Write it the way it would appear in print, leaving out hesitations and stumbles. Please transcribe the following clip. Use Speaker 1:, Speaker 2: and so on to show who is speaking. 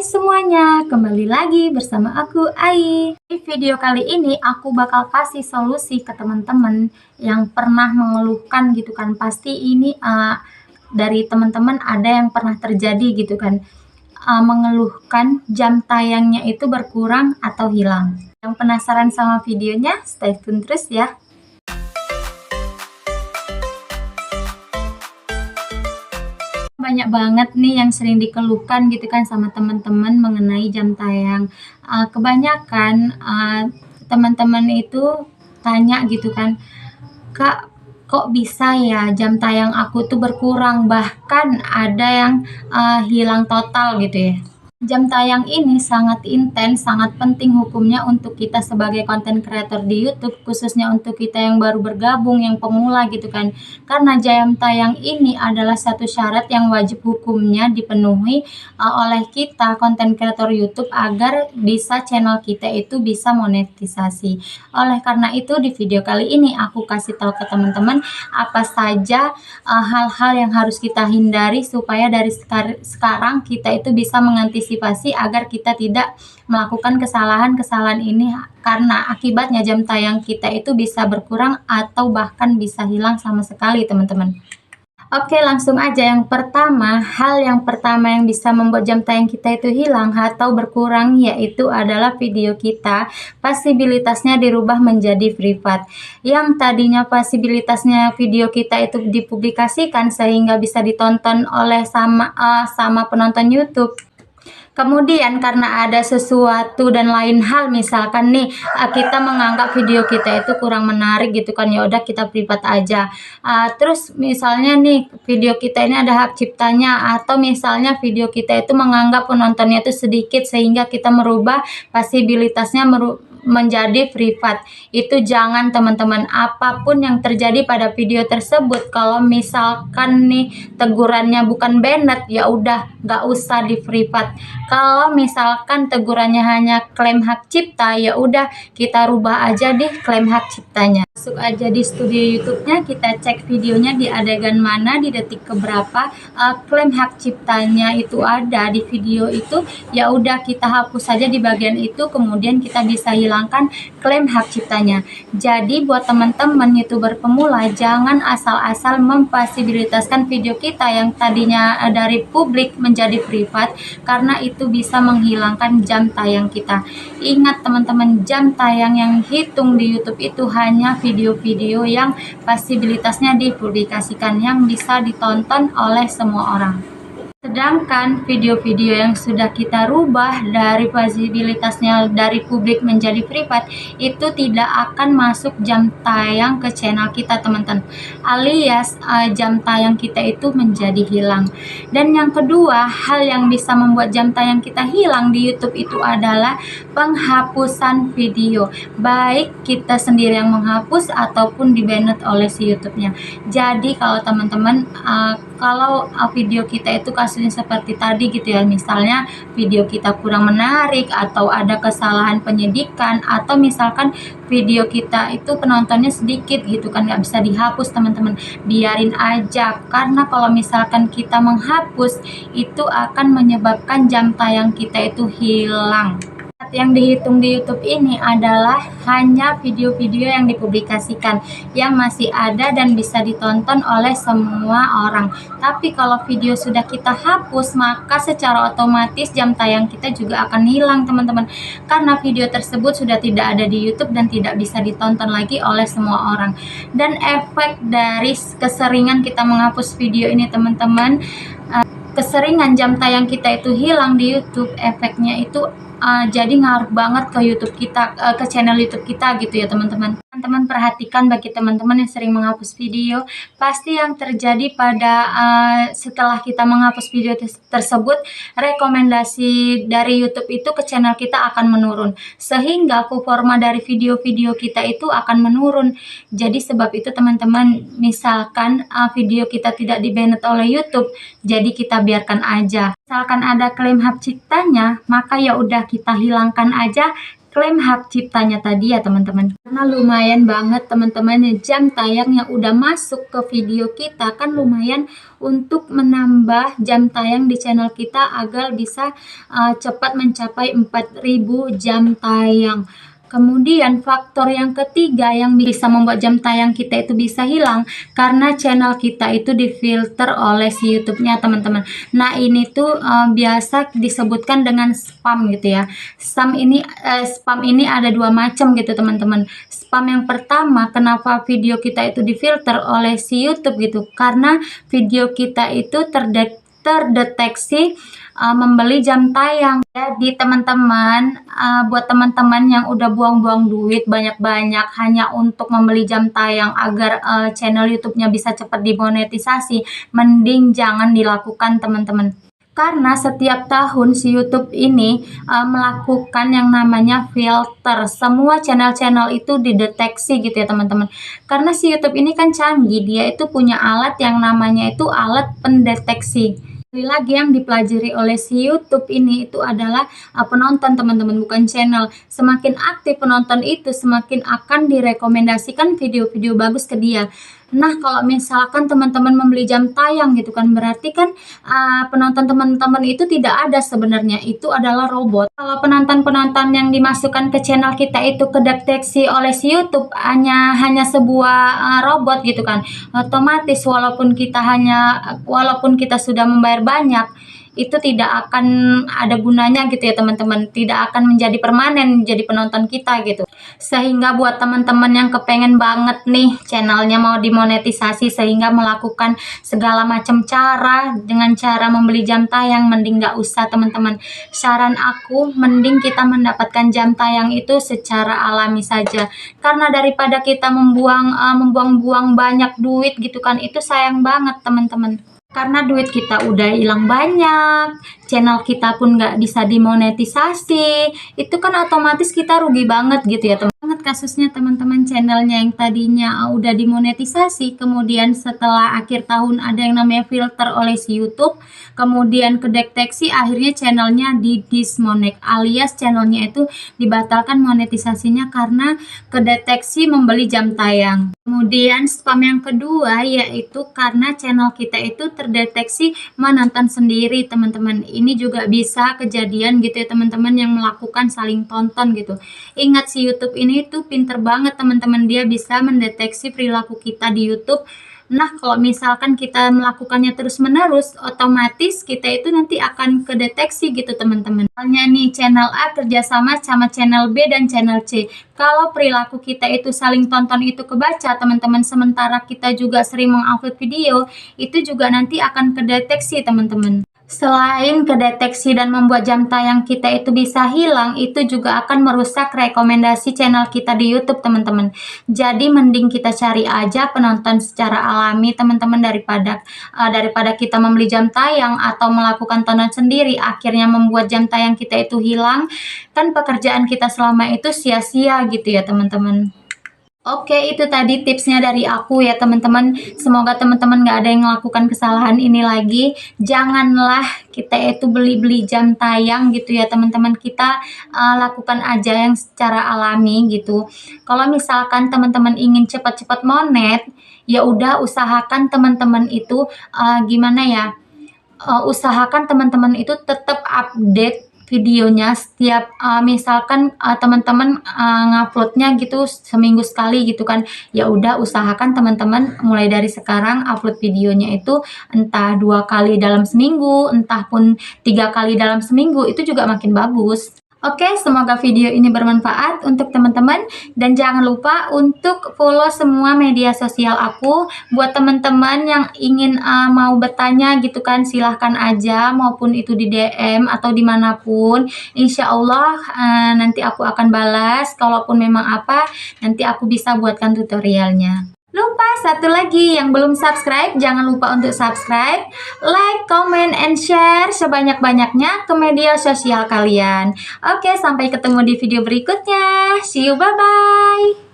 Speaker 1: Hai semuanya, kembali lagi bersama aku Ai. Di video kali ini aku bakal kasih solusi ke teman-teman yang pernah mengeluhkan gitu kan. Pasti ini dari teman-teman ada yang pernah terjadi gitu kan, mengeluhkan jam tayangnya itu berkurang atau hilang. Yang penasaran sama videonya, stay tune terus ya. Banyak banget nih yang sering dikeluhkan gitu kan sama teman-teman mengenai jam tayang. Kebanyakan teman-teman itu tanya gitu kan, "Kak, kok bisa ya jam tayang aku tuh berkurang, bahkan ada yang hilang total," gitu ya. Jam tayang ini sangat intens, sangat penting hukumnya untuk kita sebagai konten creator di YouTube, khususnya untuk kita yang baru bergabung, yang pemula gitu kan. Karena jam tayang ini adalah satu syarat yang wajib hukumnya dipenuhi oleh kita konten creator YouTube agar bisa channel kita itu bisa monetisasi. Oleh karena itu di video kali ini aku kasih tahu ke teman-teman apa saja hal-hal yang harus kita hindari supaya dari sekarang kita itu bisa mengantisipasi agar kita tidak melakukan kesalahan-kesalahan ini, karena akibatnya jam tayang kita itu bisa berkurang atau bahkan bisa hilang sama sekali teman-teman. Oke, langsung aja. Hal yang pertama yang bisa membuat jam tayang kita itu hilang atau berkurang yaitu adalah video kita pasibilitasnya dirubah menjadi privat. Yang tadinya pasibilitasnya video kita itu dipublikasikan sehingga bisa ditonton oleh sama penonton YouTube. Kemudian karena ada sesuatu dan lain hal, misalkan nih kita menganggap video kita itu kurang menarik gitu kan, ya udah kita privat aja. Terus misalnya nih video kita ini ada hak ciptanya, atau misalnya video kita itu menganggap penontonnya itu sedikit sehingga kita merubah pasibilitasnya menjadi privat. Itu jangan teman-teman, apapun yang terjadi pada video tersebut, kalau misalkan nih tegurannya bukan banned, ya udah nggak usah di privat. Kalau misalkan tegurannya hanya klaim hak cipta, ya udah kita rubah aja di klaim hak ciptanya. Masuk aja di studio YouTube-nya, kita cek videonya di adegan mana, di detik keberapa klaim hak ciptanya itu ada di video itu, ya udah kita hapus saja di bagian itu, kemudian kita bisa hilangkan klaim hak ciptanya. Jadi buat teman-teman YouTuber pemula, jangan asal-asal memfasilitaskan video kita yang tadinya dari publik menjadi privat, karena itu bisa menghilangkan jam tayang kita. Ingat teman-teman, jam tayang yang hitung di YouTube itu hanya video-video yang pasibilitasnya dipublikasikan, yang bisa ditonton oleh semua orang. Sedangkan video-video yang sudah kita rubah dari pasibilitasnya dari publik menjadi privat, itu tidak akan masuk jam tayang ke channel kita teman-teman, alias jam tayang kita itu menjadi hilang. Dan yang kedua, hal yang bisa membuat jam tayang kita hilang di YouTube itu adalah penghapusan video, baik kita sendiri yang menghapus ataupun di-banned oleh si YouTube-nya. Jadi kalau teman-teman kalau video kita itu kasusnya seperti tadi gitu ya, misalnya video kita kurang menarik atau ada kesalahan penyidikan, atau misalkan video kita itu penontonnya sedikit gitu kan, nggak bisa dihapus teman-teman, biarin aja, karena kalau misalkan kita menghapus itu akan menyebabkan jam tayang kita itu hilang. Yang dihitung di YouTube ini adalah hanya video-video yang dipublikasikan, yang masih ada dan bisa ditonton oleh semua orang. Tapi kalau video sudah kita hapus, maka secara otomatis jam tayang kita juga akan hilang teman-teman, karena video tersebut sudah tidak ada di YouTube dan tidak bisa ditonton lagi oleh semua orang. Dan efek dari keseringan kita menghapus video ini teman-teman, keseringan jam tayang kita itu hilang di YouTube, efeknya itu jadi ngaruh banget ke YouTube kita, ke channel YouTube kita gitu ya teman-teman. Teman-teman perhatikan, bagi teman-teman yang sering menghapus video, pasti yang terjadi pada setelah kita menghapus video tersebut, rekomendasi dari YouTube itu ke channel kita akan menurun, sehingga performa dari video-video kita itu akan menurun. Jadi sebab itu teman-teman, misalkan video kita tidak di-banned oleh YouTube, jadi kita biarkan aja. Misalkan ada klaim hak ciptanya, maka ya udah kita hilangkan aja klaim hak ciptanya tadi ya teman-teman. Karena lumayan banget teman-teman jam tayang yang udah masuk ke video kita, kan lumayan untuk menambah jam tayang di channel kita agar bisa cepat mencapai 4.000 jam tayang. Kemudian faktor yang ketiga yang bisa membuat jam tayang kita itu bisa hilang karena channel kita itu difilter oleh si YouTube-nya teman-teman. Nah ini tuh biasa disebutkan dengan spam gitu ya. Spam ini ada dua macam gitu teman-teman. Spam yang pertama, kenapa video kita itu difilter oleh si YouTube gitu? Karena video kita itu terdeteksi membeli jam tayang. Jadi teman-teman, buat teman-teman yang udah buang-buang duit banyak-banyak hanya untuk membeli jam tayang agar channel YouTube-nya bisa cepat dimonetisasi, mending jangan dilakukan teman-teman. Karena setiap tahun si YouTube ini melakukan yang namanya filter. Semua channel-channel itu dideteksi gitu ya teman-teman. Karena si YouTube ini kan canggih, dia itu punya alat yang namanya itu alat pendeteksi. Lagi yang dipelajari oleh si YouTube ini itu adalah penonton teman-teman, bukan channel. Semakin aktif penonton itu, semakin akan direkomendasikan video-video bagus ke dia. Nah kalau misalkan teman-teman membeli jam tayang gitu kan, berarti kan penonton teman-teman itu tidak ada sebenarnya, itu adalah robot. Kalau penonton-penonton yang dimasukkan ke channel kita itu kedeteksi oleh si YouTube hanya sebuah robot gitu kan, otomatis walaupun kita sudah membayar banyak, itu tidak akan ada gunanya gitu ya teman-teman, tidak akan menjadi permanen jadi penonton kita gitu. Sehingga buat teman-teman yang kepengen banget nih channelnya mau dimonetisasi sehingga melakukan segala macam cara dengan cara membeli jam tayang, mending gak usah teman-teman. Saran aku mending kita mendapatkan jam tayang itu secara alami saja, karena daripada kita membuang-buang banyak duit gitu kan, itu sayang banget teman-teman. Karena duit kita udah hilang banyak, channel kita pun nggak bisa dimonetisasi, itu kan otomatis kita rugi banget gitu ya teman. Kasusnya teman-teman, channelnya yang tadinya udah dimonetisasi, kemudian setelah akhir tahun ada yang namanya filter oleh si YouTube, kemudian kedeteksi, akhirnya channelnya dismonek, alias channelnya itu dibatalkan monetisasinya karena kedeteksi membeli jam tayang. Kemudian spam yang kedua yaitu karena channel kita itu terdeteksi menonton sendiri teman-teman. Ini juga bisa kejadian gitu ya teman-teman, yang melakukan saling tonton gitu. Ingat si YouTube ini tuh pinter banget teman-teman, dia bisa mendeteksi perilaku kita di YouTube. Nah kalau misalkan kita melakukannya terus-menerus, otomatis kita itu nanti akan kedeteksi gitu teman-teman. Misalnya nih channel A kerjasama sama channel B dan channel C. Kalau perilaku kita itu saling tonton itu kebaca teman-teman, sementara kita juga sering mengupload video, itu juga nanti akan kedeteksi teman-teman. Selain kedeteksi dan membuat jam tayang kita itu bisa hilang, itu juga akan merusak rekomendasi channel kita di YouTube teman-teman. Jadi mending kita cari aja penonton secara alami teman-teman, daripada kita membeli jam tayang atau melakukan tonton sendiri akhirnya membuat jam tayang kita itu hilang. Kan pekerjaan kita selama itu sia-sia gitu ya teman-teman. Oke, itu tadi tipsnya dari aku ya teman-teman. Semoga teman-teman gak ada yang melakukan kesalahan ini lagi. Janganlah kita itu beli-beli jam tayang gitu ya teman-teman. Kita lakukan aja yang secara alami gitu. Kalau misalkan teman-teman ingin cepat-cepat monet, ya udah usahakan teman-teman itu gimana ya? Usahakan teman-teman itu tetap update videonya setiap misalkan teman-teman nguploadnya gitu seminggu sekali gitu kan, ya udah usahakan teman-teman mulai dari sekarang upload videonya itu entah 2 kali dalam seminggu, entah pun 3 kali dalam seminggu, itu juga makin bagus. Oke, semoga video ini bermanfaat untuk teman-teman, dan jangan lupa untuk follow semua media sosial aku. Buat teman-teman yang ingin mau bertanya gitu kan, silahkan aja, maupun itu di DM atau dimanapun. Insya Allah nanti aku akan balas, kalaupun memang apa, nanti aku bisa buatkan tutorialnya. Lupa satu lagi, yang belum subscribe, jangan lupa untuk subscribe, like, comment, and share sebanyak-banyaknya ke media sosial kalian. Oke, sampai ketemu di video berikutnya. See you, bye-bye.